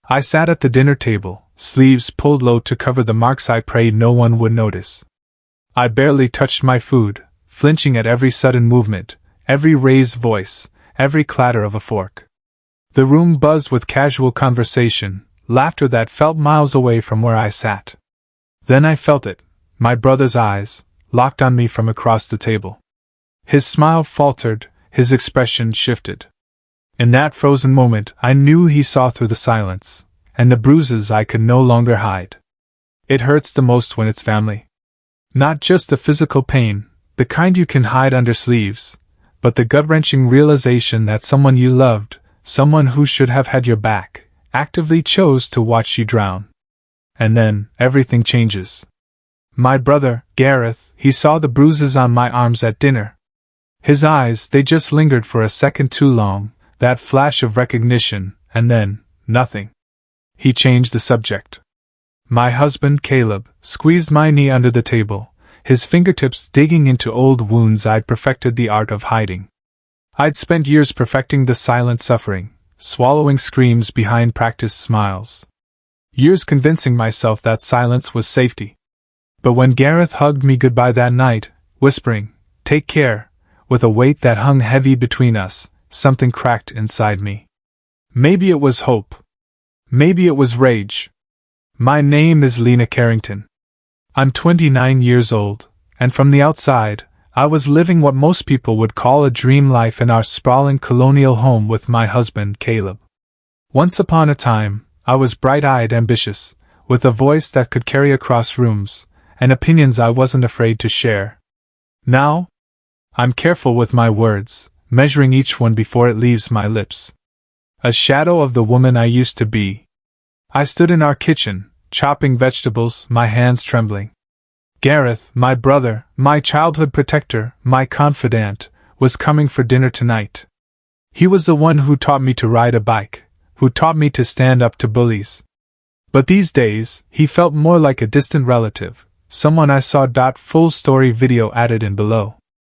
I sat at the dinner table, sleeves pulled low to cover the marks I prayed no one would notice. I barely touched my food, flinching at every sudden movement, every raised voice, every clatter of a fork. The room buzzed with casual conversation, laughter that felt miles away from where I sat. Then I felt it, my brother's eyes, locked on me from across the table. His smile faltered, his expression shifted. In that frozen moment, I knew he saw through the silence, and the bruises I could no longer hide. It hurts the most when it's family. Not just the physical pain, the kind you can hide under sleeves, but the gut-wrenching realization that someone you loved, someone who should have had your back, actively chose to watch you drown. And then, everything changes. My brother, Gareth, he saw the bruises on my arms at dinner. His eyes, they just lingered for a second too long, that flash of recognition, and then, nothing. He changed the subject. My husband, Caleb, squeezed my knee under the table, his fingertips digging into old wounds I'd perfected the art of hiding. I'd spent years perfecting the silent suffering, swallowing screams behind practiced smiles. Years convincing myself that silence was safety. But when Gareth hugged me goodbye that night, whispering, "Take care," with a weight that hung heavy between us, something cracked inside me. Maybe it was hope. Maybe it was rage. My name is Lena Carrington. I'm 29 years old, and from the outside, I was living what most people would call a dream life in our sprawling colonial home with my husband, Caleb. Once upon a time, I was bright-eyed, ambitious, with a voice that could carry across rooms, and opinions I wasn't afraid to share. Now, I'm careful with my words, measuring each one before it leaves my lips. A shadow of the woman I used to be. I stood in our kitchen, chopping vegetables, my hands trembling. Gareth, my brother, my childhood protector, my confidant, was coming for dinner tonight. He was the one who taught me to ride a bike, who taught me to stand up to bullies. But these days, he felt more like a distant relative, someone I saw. Full story video added in below.